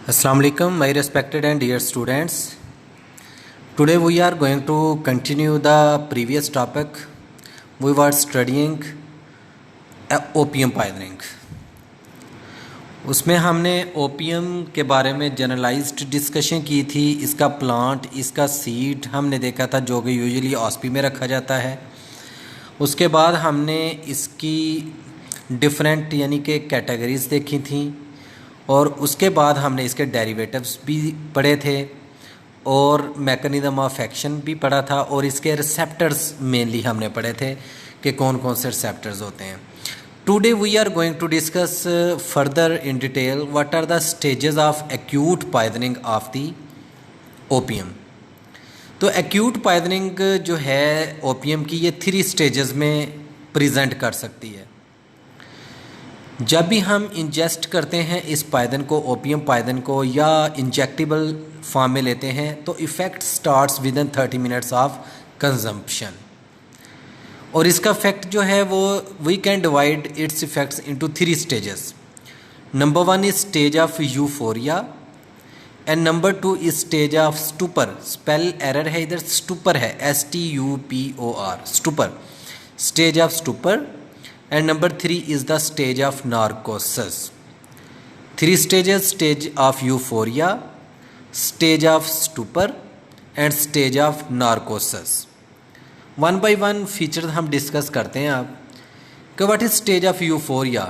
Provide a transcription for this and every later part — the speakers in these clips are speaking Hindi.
Assalamu alaikum, my respected and dear students. Today we are going to continue the previous topic. We were studying opium poisoning. उसमें हमने ओपियम के बारे में जनरलाइज्ड डिस्कशन की थी। इसका प्लांट, इसका सीड हमने देखा था जो कि यूजुअली ऑस्पी में रखा जाता है। उसके बाद हमने इसकी डिफरेंट यानी कि कैटेगरीज देखी थी और उसके बाद हमने इसके डेरिवेटिव्स भी पढ़े थे और मैकेनिज्म ऑफ एक्शन भी पढ़ा था और इसके रिसेप्टर्स मेनली हमने पढ़े थे कि कौन कौन से रिसेप्टर्स होते हैं। Today we are going to discuss further in detail what are the stages of acute poisoning of the opium. तो एक्यूट पॉइजनिंग जो है ओपियम की, ये 3 स्टेजेस में प्रेजेंट कर सकती है। जब भी हम इंजेस्ट करते हैं इस पॉइजन को, ओपियम पॉइजन को, या इंजेक्टेबल फॉर्म में लेते हैं तो effect starts within 30 minutes of consumption. और इसका इफेक्ट जो है वो we can divide its effects into 3 stages. Number 1 is stage of euphoria and number 2 is stage of stupor. Spell error है इधर, स्टूपर है, STUPOR, stupor, stage of stupor. And number 3 is the stage of narcosis. 3 stages: stage of euphoria, stage of stupor and stage of narcosis. One by one features हम डिस्कस करते हैं आप कि what is stage of euphoria?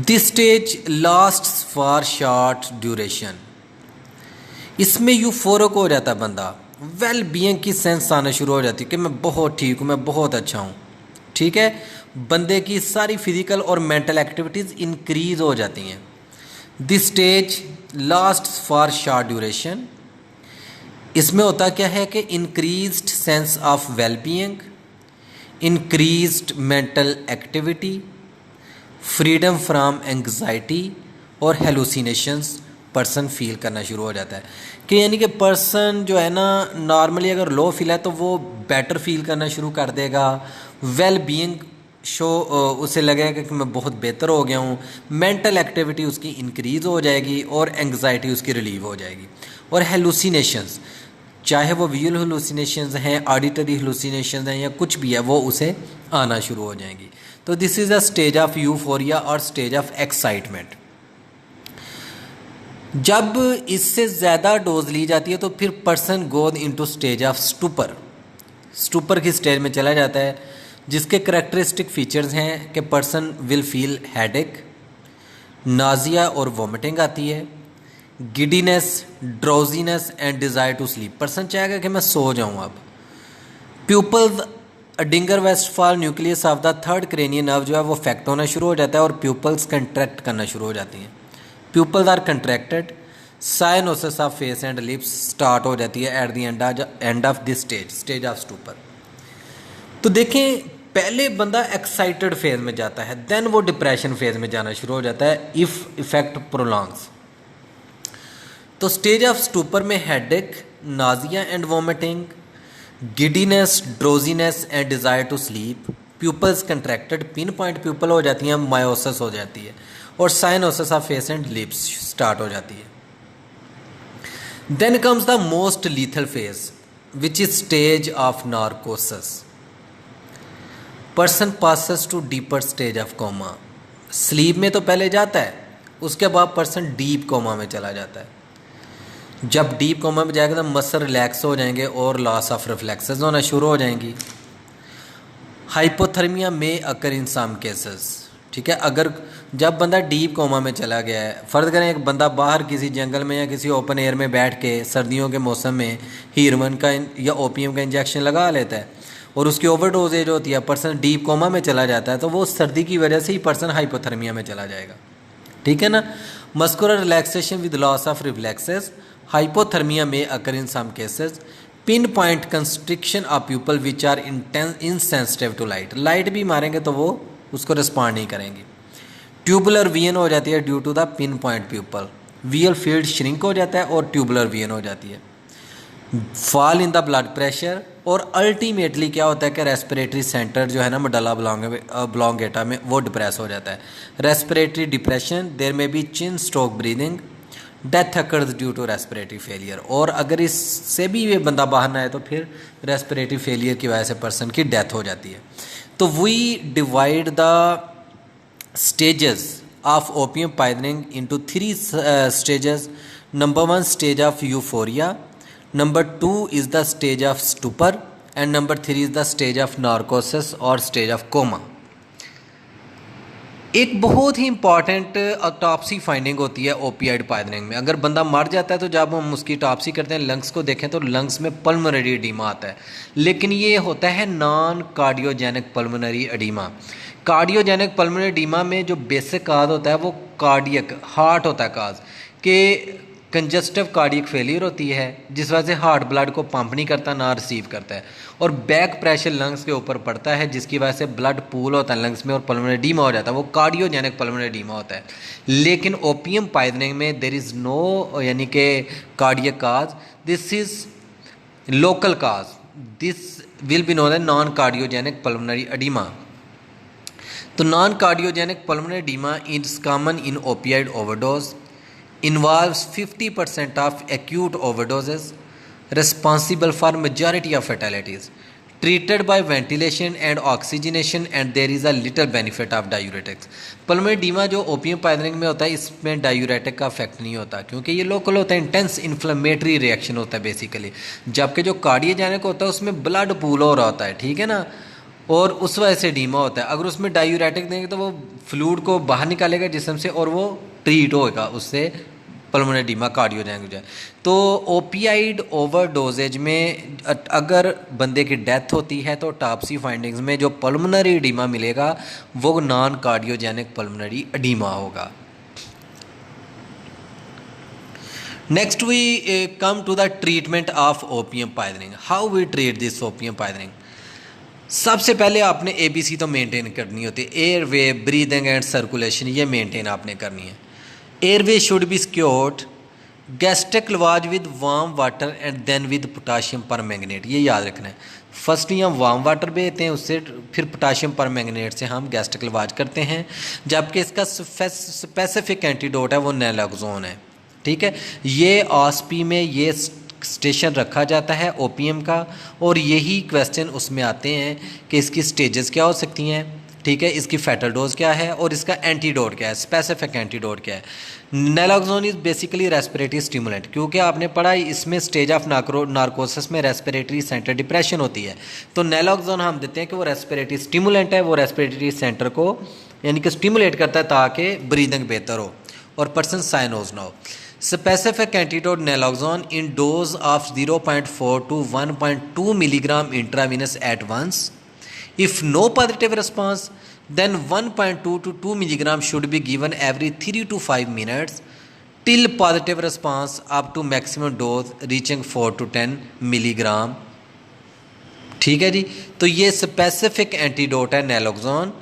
This stage lasts for short duration. इसमें यूफोरिक हो जाता है बंदा, वेल बीइंग की सेंस आना शुरू हो जाती है कि मैं बहुत ठीक हूँ, मैं बहुत अच्छा हूँ, ठीक है। बंदे की सारी फिजिकल और मेंटल एक्टिविटीज़ इंक्रीज हो जाती हैं। This stage last for short duration. इसमें होता क्या है कि increased sense of well being, increased mental activity, freedom from anxiety और हेलुसिनेशंस पर्सन फील करना शुरू हो जाता है। कि यानी कि पर्सन जो है ना, नॉर्मली अगर लो फील है तो वो बेटर फील करना शुरू कर देगा, वेल बीइंग उसे लगेगा कि मैं बहुत बेहतर हो गया हूँ, मेंटल एक्टिविटी उसकी इंक्रीज़ हो जाएगी और एंग्जाइटी उसकी रिलीव हो जाएगी। और हेलुसिनेशंस, चाहे वो विजुअल हेलुसिनेशंस हैं, ऑडिटरी हेलुसिनेशंस हैं या कुछ भी है, वो उसे आना शुरू हो जाएंगी। तो this is a stage of euphoria और स्टेज ऑफ एक्साइटमेंट। जब इससे ज़्यादा डोज ली जाती है तो फिर person goes into stage of stupor. Stupor की स्टेज में चला जाता है, जिसके करेक्टरिस्टिक फीचर्स हैं कि person will feel headache, nausea और वॉमिटिंग आती है, giddiness, drowsiness and desire to sleep. Person चाहेगा कि मैं सो जाऊं अब। Pupils, Edinger Westphal nucleus of the third cranial nerve जो है वो अफेक्ट होना शुरू हो जाता है और प्यूपल्स कंट्रैक्ट करना शुरू हो जाती हैं। Pupils are contracted, cyanosis of face and lips start हो जाती है at the end of this stage, stage of stupor. तो देखें, पहले बंदा एक्साइटेड फेज में जाता है, देन वो डिप्रेशन फेज में जाना शुरू हो जाता है इफ इफेक्ट प्रोलॉन्ग्स। तो स्टेज ऑफ स्टूपर में headache, nausea and vomiting, giddiness, drowsiness and desire to sleep, pupils contracted, pin point pupil हो जाती हैं, मायोसिस हो जाती है और cyanosis of face and lips start हो जाती है। Then comes the most lethal phase which is stage of narcosis. Person passes to deeper stage of coma. Sleep में तो पहले जाता है, उसके बाद पर्सन डीप कोमा में चला जाता है। जब डीप कोमा में जाएगा तो मसल रिलैक्स हो जाएंगे और लॉस ऑफ रिफ्लेक्सेस होना शुरू हो जाएंगी। हाइपोथर्मिया में अकर इन सम केसेस, ठीक है। अगर जब बंदा डीप कोमा में चला गया है, फ़र्ज़ करें एक बंदा बाहर किसी जंगल में या किसी ओपन एयर में बैठ के सर्दियों के मौसम में हीरोइन का या ओपियम का इंजेक्शन लगा लेता है और उसकी ओवरडोजेज होती है, पर्सन डीप कोमा में चला जाता है, तो वो सर्दी की वजह से ही पर्सन हाइपोथर्मिया में चला जाएगा, ठीक है ना। Muscular relaxation with loss of reflexes, hypothermia में occur in some cases, pin point constriction of pupil which are insensitive to light. Light भी मारेंगे तो वो उसको रिस्पॉन्ड नहीं करेंगे। ट्यूबुलर वीएन हो जाती है due to the pin point pupil, visual field shrink हो जाता है और ट्यूबुलर वीएन हो जाती है। Fall in the blood pressure, और अल्टीमेटली क्या होता है कि रेस्पिरेटरी सेंटर जो है ना मेडुला ऑब्लोंगेटा में वो डिप्रेस हो जाता है। Respiratory depression, there may be Cheyne Stokes breathing, death occurs due to respiratory failure. और अगर इससे भी ये बंदा बाहर ना आए तो फिर रेस्पिरेटरी फेलियर की वजह से पर्सन की डेथ हो जाती है। तो we divide the stages of opium poisoning into 3 stages. Number 1 stage of euphoria, number 2 is the stage of stupor, and number 3 is the stage of narcosis और स्टेज ऑफ कोमा। एक बहुत ही इंपॉर्टेंट ऑटोप्सी फाइंडिंग होती है ओपियाइड पॉइजनिंग में। अगर बंदा मर जाता है तो जब हम उसकी ऑटोप्सी करते हैं, लंग्स को देखें तो लंग्स में पल्मोनरी एडीमा आता है, लेकिन ये होता है non cardiogenic pulmonary oedema. Cardiogenic pulmonary oedema में जो बेसिक काज होता है वो कार्डियक हार्ट होता है काज कि कंजस्टिव कार्डियक फेलियर होती है, जिस वजह से हार्ट ब्लड को पंप नहीं करता ना रिसीव करता है, और बैक प्रेशर लंग्स के ऊपर पड़ता है, जिसकी वजह से ब्लड पूल होता है लंग्स में और पल्मोनरी एडीमा हो जाता है। वो कार्डियोजेनिक पल्मोनरी एडीमा होता है। लेकिन ओपियम पॉइजनिंग में देयर इज़ नो यानी कि cardiac cause, this is local cause, this will be known as non cardiogenic pulmonary oedema. तो non cardiogenic pulmonary oedema is common in opioid overdose, involves 50% of acute overdoses, responsible for majority of fatalities, treated by ventilation and oxygenation, and there is a little benefit of diuretics। Pulmonary oedema जो ओपियम पॉइजनिंग में होता है इसमें डायूरेटिक का इफेक्ट नहीं होता, क्योंकि ये लोकल होता है, इंटेंस इन्फ्लेमेटरी रिएक्शन होता है बेसिकली, जबकि जो कार्डियोजेनिक होता है उसमें ब्लड पूल हो रहा होता है, ठीक है ना, और उस वजह से एडीमा होता है। अगर उसमें डायूरेटिक देंगे तो वो फ्लूइड को बाहर निकालेगा जिस्म से और वो ट्रीट होगा उससे पल्मोनरी एडीमा कार्डियोजेनिक हो जाए। तो ओपियाइड ओवरडोजेज में अगर बंदे की डेथ होती है तो ऑटोप्सी फाइंडिंग्स में जो पल्मोनरी एडीमा मिलेगा वो नॉन कार्डियोजेनिक पल्मोनरी एडीमा होगा। Next we come to the treatment of opium poisoning. How we treat this opium poisoning? सबसे पहले आपने ABC तो मेंटेन करनी होती है, airway, breathing and circulation, ये मेंटेन आपने करनी है। Airway should be secured, gastric lavage with warm water and then with potassium permanganate, ये याद रखना है। फर्स्टली हम वार्म वाटर देते हैं, उससे फिर पोटाशियम परमैंगनेट से हम गैस्ट्रिक लवाज करते हैं, जबकि इसका स्पेसिफिक एंटीडोट है वो नैलोक्सोन है, ठीक है। ये ऑस्पी में ये स्टेशन रखा जाता है ओपियम का, और यही क्वेश्चन उसमें आते हैं कि इसकी स्टेजेस क्या हो सकती हैं, ठीक है, इसकी फैटल डोज क्या है और इसका एंटीडोट क्या है, स्पेसिफिक एंटीडोट क्या है। Naloxone is basically respiratory stimulant, क्योंकि आपने पढ़ा इसमें स्टेज ऑफ नार्कोसिस में रेस्पिरेटरी सेंटर डिप्रेशन होती है, तो नैलोक्सोन हम देते हैं कि वो रेस्पिरेटरी स्टिमुलेंट है, वो रेस्पिरेटरी सेंटर को यानी कि स्टिमुलेट करता है ताकि ब्रीदिंग बेहतर हो और पर्सन साइनोज ना हो। Specific antidote naloxone in dose of 0.4 to 1.2 milligram intravenous at once. If no positive response, then 1.2 to 2 milligram should be given every 3 to 5 minutes till positive response up to maximum dose reaching 4 to 10 milligram, ठीक है जी। तो ये स्पेसिफिक एंटीडोट है नैलोक्सोन।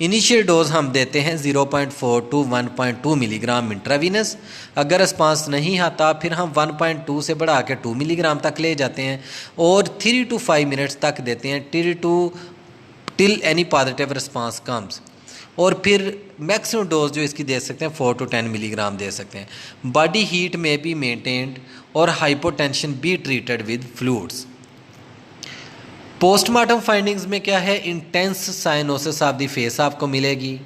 इनिशियल डोज हम देते हैं 0.4 to 1.2 मिलीग्राम इंट्रावीनस। अगर रिस्पांस नहीं आता फिर हम 1.2 से बढ़ा के 2 मिलीग्राम तक ले जाते हैं और 3 to 5 मिनट्स तक देते हैं till any positive response comes, और फिर मैक्सिमम डोज जो इसकी दे सकते हैं 4 to 10 मिलीग्राम दे सकते हैं। बॉडी हीट में बी मेंटेन्ड और hypotension be treated with fluids. Postmortem findings में क्या है, intense cyanosis of the face आपको मिलेगी,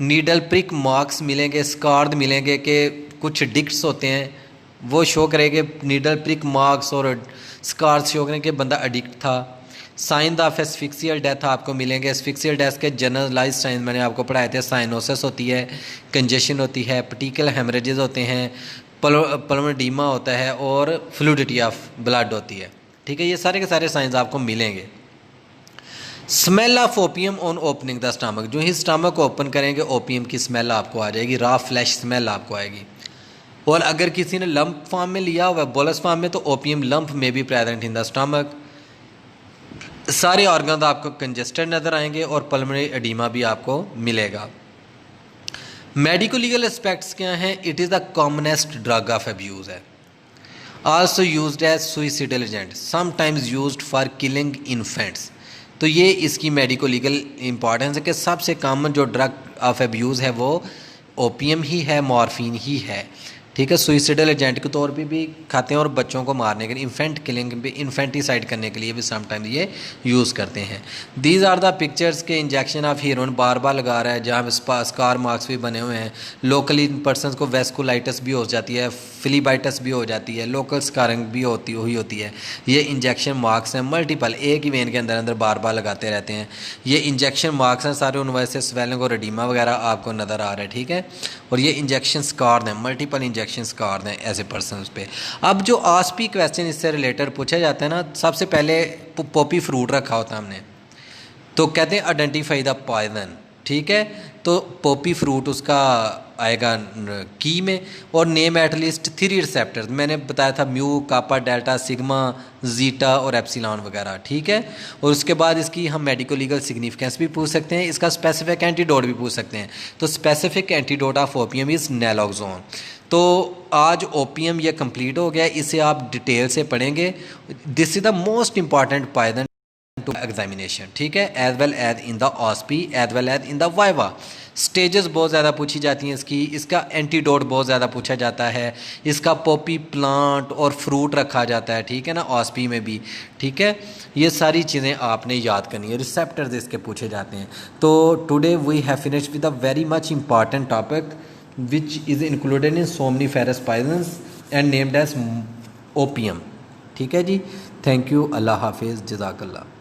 नीडल प्रिक मार्क्स मिलेंगे, स्कार्ड मिलेंगे कि कुछ डिक्ट्स होते हैं वो शो करेंगे, नीडल प्रिक मार्क्स और स्कार्स शो करेंगे कि बंदा एडिक्ट था। साइन ऑफ एस्फिक्सियल डेथ आपको मिलेंगे। एस्फिक्सियल डेथ के जनरलाइज साइन मैंने आपको पढ़ाए थे, साइनोसिस होती है, कंजेशन होती है, पर्टिकुलर हेमरेजेस होते हैं, पल्मोनरी एडीमा होता है और फ्लूइडिटी ऑफ ब्लड होती है, ठीक है। ये सारे के सारे साइंस आपको मिलेंगे। Smell of opium on opening the stomach, जो ही स्टमक को ओपन करेंगे ओपियम की स्मेल आपको आ जाएगी, रॉ फ्लैश स्मेल आपको आएगी। और अगर किसी ने लंप फॉर्म में लिया हुआ है, बोलस फॉर्म में, तो ओपियम लंप में भी प्रेजेंट इन द स्टमक। सारे ऑर्गन आपको कंजेस्टेड नज़र आएंगे और पल्मोनरी एडीमा भी आपको मिलेगा। मेडिको लीगल एस्पेक्ट्स क्या हैं? It is the commonest drug of abuse है। Also used as suicidal agent, sometimes used for killing infants. तो ये इसकी मेडिको लीगल इंपॉर्टेंस है कि सबसे कॉमन जो ड्रग ऑफ एब्यूज़ है वो ओपियम ही है, मॉर्फिन ही है, ठीक है। सुइसिडल एजेंट के तौर पे भी खाते हैं और बच्चों को मारने के लिए, इन्फेंट किलिंग पे, इन्फेंटिसाइड करने के लिए भी समटाइम ये यूज़ करते हैं। दीज आर द पिक्चर्स के इंजेक्शन ऑफ हीरोइन बार बार लगा रहा है, जहाँ स्कार मार्क्स भी बने हुए हैं। लोकली पर्सन को वेस्कुलाइटिस भी हो जाती है, फिलीबाइटिस भी हो जाती है, लोकल स्कारिंग भी होती है। ये इंजेक्शन मार्क्स हैं मल्टीपल, एक ही वेन के अंदर अंदर बार बार लगाते रहते हैं। ये इंजेक्शन मार्क्स हैं सारे, उन वजह से स्वेलिंग और एडिमा वगैरह आपको नज़र आ रहा है, ठीक है। और ये इंजेक्शन स्कार हैं, मल्टीपल इंजेक्शन स्कार हैं ऐसे पर्सन पे। अब जो आस्पी क्वेश्चन इससे रिलेटेड पूछा जाता है ना, सबसे पहले पॉपी फ्रूट रखा होता है हमने, तो कहते हैं आइडेंटिफाई द पॉइजन, ठीक है। तो पॉपी फ्रूट उसका आएगा की में, और नेम एटलीस्ट 3 रिसेप्टर्स, मैंने बताया था म्यू, कापा, डेल्टा, सिग्मा, जीटा और एप्सिलॉन वगैरह, ठीक है। और उसके बाद इसकी हम मेडिको लीगल सिग्निफिकेंस भी पूछ सकते हैं, इसका स्पेसिफिक एंटीडोट भी पूछ सकते हैं। तो specific antidote of opium is naloxone. तो आज ओपियम ये कंप्लीट हो गया, इसे आप डिटेल से पढ़ेंगे। This is the most important poison to examination, ठीक है, as well as in the OSPE, as well as in the viva. Stages बहुत ज़्यादा पूछी जाती हैं इसकी, इसका एंटीडोट बहुत ज़्यादा पूछा जाता है, इसका पॉपी प्लांट और फ्रूट रखा जाता है, ठीक है ना, ऑस्पी में भी, ठीक है। ये सारी चीज़ें आपने याद करनी है, रिसेप्टर्स इसके पूछे जाते हैं। तो today we have finished with a very much important topic which is included in somniferous poisons and named as opium, ठीक है जी। थैंक यू, अल्लाह हाफिज़, जज़ाकल्लाह।